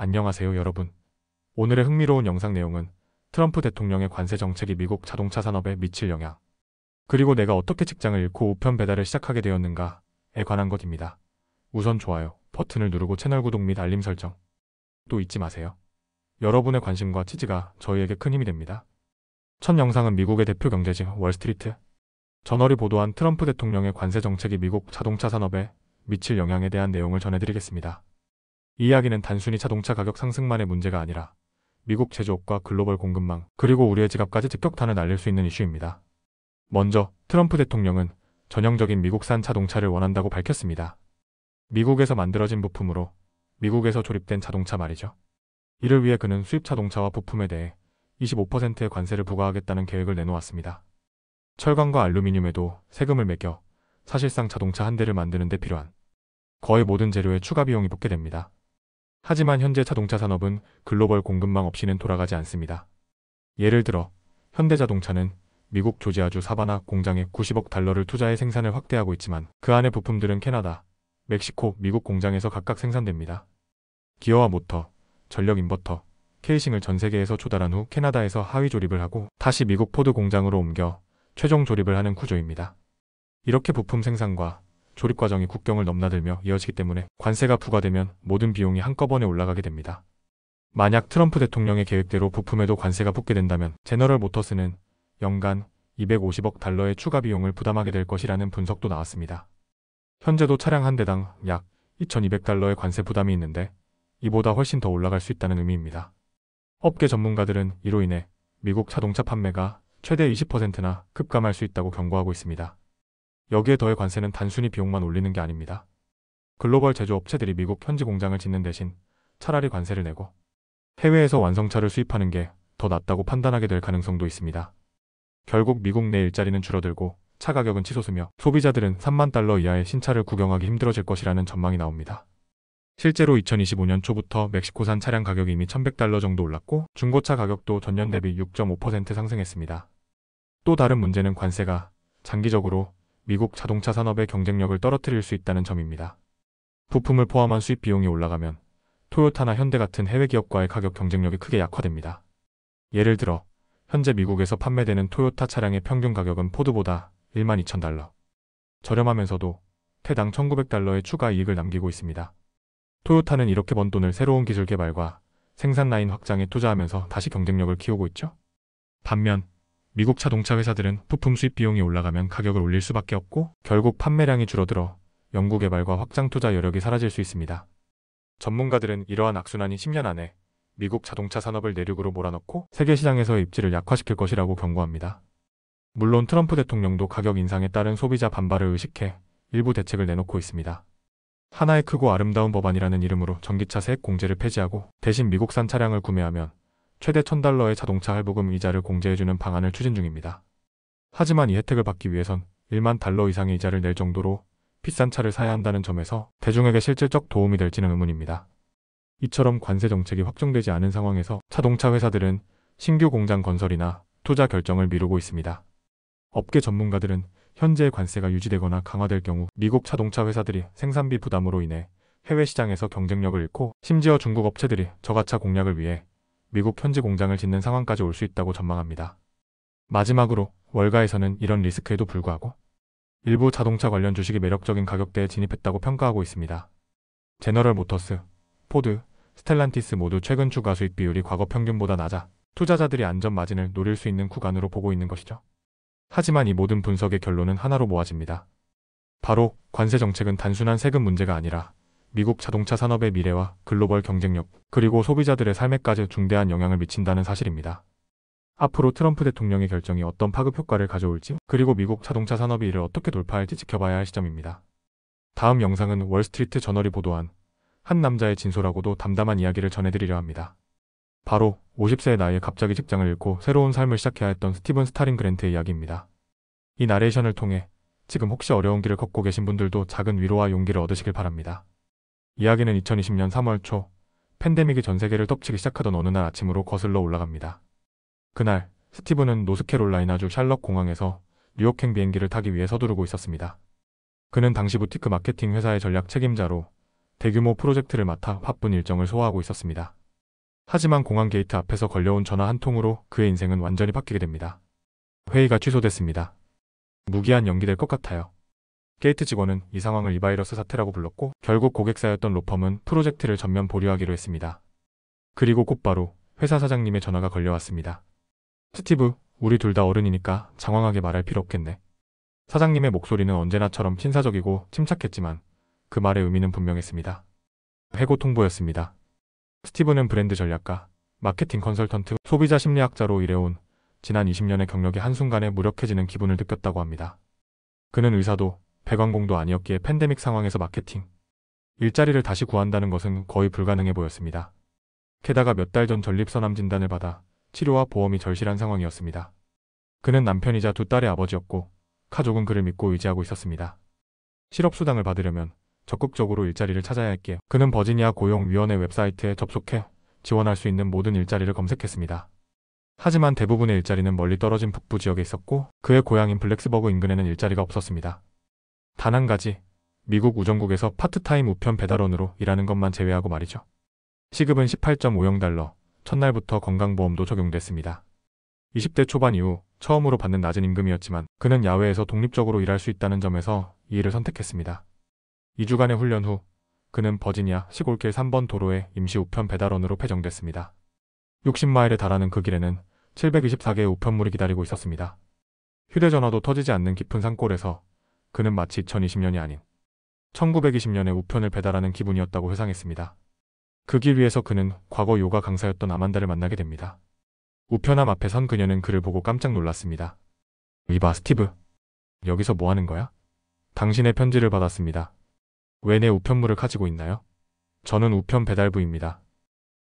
안녕하세요, 여러분. 오늘의 흥미로운 영상 내용은 트럼프 대통령의 관세 정책이 미국 자동차 산업에 미칠 영향, 그리고 내가 어떻게 직장을 잃고 우편 배달을 시작하게 되었는가에 관한 것입니다. 우선 좋아요 버튼을 누르고 채널 구독 및 알림 설정 또 잊지 마세요. 여러분의 관심과 지지가 저희에게 큰 힘이 됩니다. 첫 영상은 미국의 대표 경제지 월스트리트 저널이 보도한 트럼프 대통령의 관세 정책이 미국 자동차 산업에 미칠 영향에 대한 내용을 전해드리겠습니다. 이 이야기는 단순히 자동차 가격 상승만의 문제가 아니라 미국 제조업과 글로벌 공급망, 그리고 우리의 지갑까지 직격탄을 날릴 수 있는 이슈입니다. 먼저 트럼프 대통령은 전형적인 미국산 자동차를 원한다고 밝혔습니다. 미국에서 만들어진 부품으로 미국에서 조립된 자동차 말이죠. 이를 위해 그는 수입 자동차와 부품에 대해 25%의 관세를 부과하겠다는 계획을 내놓았습니다. 철강과 알루미늄에도 세금을 매겨 사실상 자동차 한 대를 만드는 데 필요한 거의 모든 재료에 추가 비용이 붙게 됩니다. 하지만 현재 자동차 산업은 글로벌 공급망 없이는 돌아가지 않습니다. 예를 들어 현대자동차는 미국 조지아주 사바나 공장에 90억 달러를 투자해 생산을 확대하고 있지만 그 안의 부품들은 캐나다, 멕시코, 미국 공장에서 각각 생산됩니다. 기어와 모터, 전력 인버터, 케이싱을 전 세계에서 조달한 후 캐나다에서 하위 조립을 하고 다시 미국 포드 공장으로 옮겨 최종 조립을 하는 구조입니다. 이렇게 부품 생산과 조립 과정이 국경을 넘나들며 이어지기 때문에 관세가 부과되면 모든 비용이 한꺼번에 올라가게 됩니다. 만약 트럼프 대통령의 계획대로 부품에도 관세가 붙게 된다면 제너럴 모터스는 연간 250억 달러의 추가 비용을 부담하게 될 것이라는 분석도 나왔습니다. 현재도 차량 한 대당 약 2,200달러의 관세 부담이 있는데 이보다 훨씬 더 올라갈 수 있다는 의미입니다. 업계 전문가들은 이로 인해 미국 자동차 판매가 최대 20%나 급감할 수 있다고 경고하고 있습니다. 여기에 더해 관세는 단순히 비용만 올리는 게 아닙니다. 글로벌 제조업체들이 미국 현지 공장을 짓는 대신 차라리 관세를 내고 해외에서 완성차를 수입하는 게 더 낫다고 판단하게 될 가능성도 있습니다. 결국 미국 내 일자리는 줄어들고 차 가격은 치솟으며 소비자들은 3만 달러 이하의 신차를 구경하기 힘들어질 것이라는 전망이 나옵니다. 실제로 2025년 초부터 멕시코산 차량 가격이 이미 1,100달러 정도 올랐고 중고차 가격도 전년 대비 6.5% 상승했습니다. 또 다른 문제는 관세가 장기적으로 미국 자동차 산업의 경쟁력을 떨어뜨릴 수 있다는 점입니다. 부품을 포함한 수입 비용이 올라가면 토요타나 현대 같은 해외 기업과의 가격 경쟁력이 크게 약화됩니다. 예를 들어 현재 미국에서 판매되는 토요타 차량의 평균 가격은 포드보다 12,000달러. 저렴하면서도 태당 1,900달러의 추가 이익을 남기고 있습니다. 토요타는 이렇게 번 돈을 새로운 기술 개발과 생산 라인 확장에 투자하면서 다시 경쟁력을 키우고 있죠. 반면 미국 자동차 회사들은 부품 수입 비용이 올라가면 가격을 올릴 수밖에 없고 결국 판매량이 줄어들어 연구개발과 확장 투자 여력이 사라질 수 있습니다. 전문가들은 이러한 악순환이 10년 안에 미국 자동차 산업을 내륙으로 몰아넣고 세계 시장에서의 입지를 약화시킬 것이라고 경고합니다. 물론 트럼프 대통령도 가격 인상에 따른 소비자 반발을 의식해 일부 대책을 내놓고 있습니다. 하나의 크고 아름다운 법안이라는 이름으로 전기차 세액 공제를 폐지하고 대신 미국산 차량을 구매하면 최대 1,000달러의 자동차 할부금 이자를 공제해주는 방안을 추진 중입니다. 하지만 이 혜택을 받기 위해선 1만 달러 이상의 이자를 낼 정도로 비싼 차를 사야 한다는 점에서 대중에게 실질적 도움이 될지는 의문입니다. 이처럼 관세 정책이 확정되지 않은 상황에서 자동차 회사들은 신규 공장 건설이나 투자 결정을 미루고 있습니다. 업계 전문가들은 현재의 관세가 유지되거나 강화될 경우 미국 자동차 회사들이 생산비 부담으로 인해 해외 시장에서 경쟁력을 잃고 심지어 중국 업체들이 저가차 공략을 위해 미국 현지 공장을 짓는 상황까지 올 수 있다고 전망합니다. 마지막으로 월가에서는 이런 리스크에도 불구하고 일부 자동차 관련 주식이 매력적인 가격대에 진입했다고 평가하고 있습니다. 제너럴 모터스, 포드, 스텔란티스 모두 최근 주가 수익 비율이 과거 평균보다 낮아 투자자들이 안전 마진을 노릴 수 있는 구간으로 보고 있는 것이죠. 하지만 이 모든 분석의 결론은 하나로 모아집니다. 바로 관세 정책은 단순한 세금 문제가 아니라 미국 자동차 산업의 미래와 글로벌 경쟁력, 그리고 소비자들의 삶에까지 중대한 영향을 미친다는 사실입니다. 앞으로 트럼프 대통령의 결정이 어떤 파급 효과를 가져올지, 그리고 미국 자동차 산업이 이를 어떻게 돌파할지 지켜봐야 할 시점입니다. 다음 영상은 월스트리트 저널이 보도한 한 남자의 진솔하고도 담담한 이야기를 전해드리려 합니다. 바로 50세의 나이에 갑자기 직장을 잃고 새로운 삶을 시작해야 했던 스티븐 스타링 그랜트의 이야기입니다. 이 나레이션을 통해 지금 혹시 어려운 길을 걷고 계신 분들도 작은 위로와 용기를 얻으시길 바랍니다. 이야기는 2020년 3월 초 팬데믹이 전 세계를 덮치기 시작하던 어느 날 아침으로 거슬러 올라갑니다. 그날 스티븐은 노스캐롤라이나주 샬럿 공항에서 뉴욕행 비행기를 타기 위해 서두르고 있었습니다. 그는 당시 부티크 마케팅 회사의 전략 책임자로 대규모 프로젝트를 맡아 바쁜 일정을 소화하고 있었습니다. 하지만 공항 게이트 앞에서 걸려온 전화 한 통으로 그의 인생은 완전히 바뀌게 됩니다. 회의가 취소됐습니다. 무기한 연기될 것 같아요. 게이트 직원은 이 상황을 이 바이러스 사태라고 불렀고 결국 고객사였던 로펌은 프로젝트를 전면 보류하기로 했습니다. 그리고 곧바로 회사 사장님의 전화가 걸려왔습니다. 스티브, 우리 둘 다 어른이니까 장황하게 말할 필요 없겠네. 사장님의 목소리는 언제나처럼 신사적이고 침착했지만 그 말의 의미는 분명했습니다. 해고 통보였습니다. 스티브는 브랜드 전략가, 마케팅 컨설턴트, 소비자 심리학자로 일해온 지난 20년의 경력이 한순간에 무력해지는 기분을 느꼈다고 합니다. 그는 의사도 배관공도 아니었기에 팬데믹 상황에서 마케팅, 일자리를 다시 구한다는 것은 거의 불가능해 보였습니다. 게다가 몇 달 전 전립선암 진단을 받아 치료와 보험이 절실한 상황이었습니다. 그는 남편이자 두 딸의 아버지였고 가족은 그를 믿고 의지하고 있었습니다. 실업수당을 받으려면 적극적으로 일자리를 찾아야 했기에 그는 버지니아 고용위원회 웹사이트에 접속해 지원할 수 있는 모든 일자리를 검색했습니다. 하지만 대부분의 일자리는 멀리 떨어진 북부 지역에 있었고 그의 고향인 블랙스버그 인근에는 일자리가 없었습니다. 단 한 가지, 미국 우정국에서 파트타임 우편 배달원으로 일하는 것만 제외하고 말이죠. 시급은 18.50달러, 첫날부터 건강보험도 적용됐습니다. 20대 초반 이후 처음으로 받는 낮은 임금이었지만 그는 야외에서 독립적으로 일할 수 있다는 점에서 이 일을 선택했습니다. 2주간의 훈련 후 그는 버지니아 시골길 3번 도로에 임시 우편 배달원으로 배정됐습니다. 60마일에 달하는 그 길에는 724개의 우편물이 기다리고 있었습니다. 휴대전화도 터지지 않는 깊은 산골에서 그는 마치 2020년이 아닌 1920년에 우편을 배달하는 기분이었다고 회상했습니다. 그 길 위에서 그는 과거 요가 강사였던 아만다를 만나게 됩니다. 우편함 앞에 선 그녀는 그를 보고 깜짝 놀랐습니다. 이봐, 스티브. 여기서 뭐 하는 거야? 당신의 편지를 받았습니다. 왜 내 우편물을 가지고 있나요? 저는 우편 배달부입니다.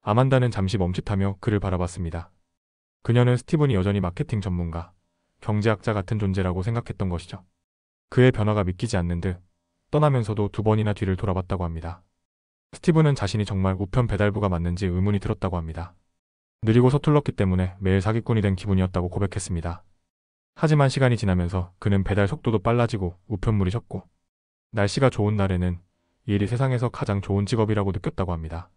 아만다는 잠시 멈칫하며 그를 바라봤습니다. 그녀는 스티븐이 여전히 마케팅 전문가, 경제학자 같은 존재라고 생각했던 것이죠. 그의 변화가 믿기지 않는 듯 떠나면서도 2번이나 뒤를 돌아봤다고 합니다. 스티븐은 자신이 정말 우편 배달부가 맞는지 의문이 들었다고 합니다. 느리고 서툴렀기 때문에 매일 사기꾼이 된 기분이었다고 고백했습니다. 하지만 시간이 지나면서 그는 배달 속도도 빨라지고 우편물이 적고 날씨가 좋은 날에는 이 일이 세상에서 가장 좋은 직업이라고 느꼈다고 합니다.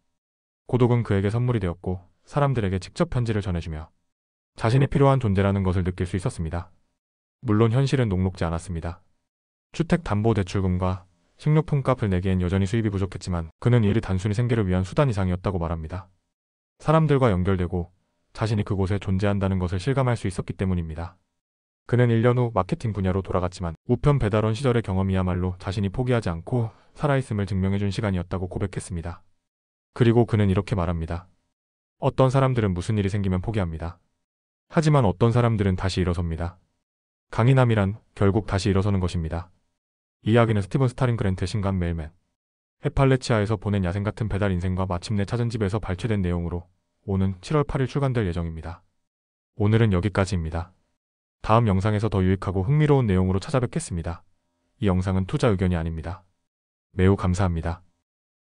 고독은 그에게 선물이 되었고 사람들에게 직접 편지를 전해주며 자신이 필요한 존재라는 것을 느낄 수 있었습니다. 물론 현실은 녹록지 않았습니다. 주택담보대출금과 식료품값을 내기엔 여전히 수입이 부족했지만 그는 이 일이 단순히 생계를 위한 수단 이상이었다고 말합니다. 사람들과 연결되고 자신이 그곳에 존재한다는 것을 실감할 수 있었기 때문입니다. 그는 1년 후 마케팅 분야로 돌아갔지만 우편 배달원 시절의 경험이야말로 자신이 포기하지 않고 살아있음을 증명해준 시간이었다고 고백했습니다. 그리고 그는 이렇게 말합니다. 어떤 사람들은 무슨 일이 생기면 포기합니다. 하지만 어떤 사람들은 다시 일어섭니다. 강인함이란 결국 다시 일어서는 것입니다. 이 이야기는 스티븐 스타링 그랜트의 신간 메일맨, 해팔레치아에서 보낸 야생 같은 배달 인생과 마침내 찾은 집에서 발췌된 내용으로 오는 7월 8일 출간될 예정입니다. 오늘은 여기까지입니다. 다음 영상에서 더 유익하고 흥미로운 내용으로 찾아뵙겠습니다. 이 영상은 투자 의견이 아닙니다. 매우 감사합니다.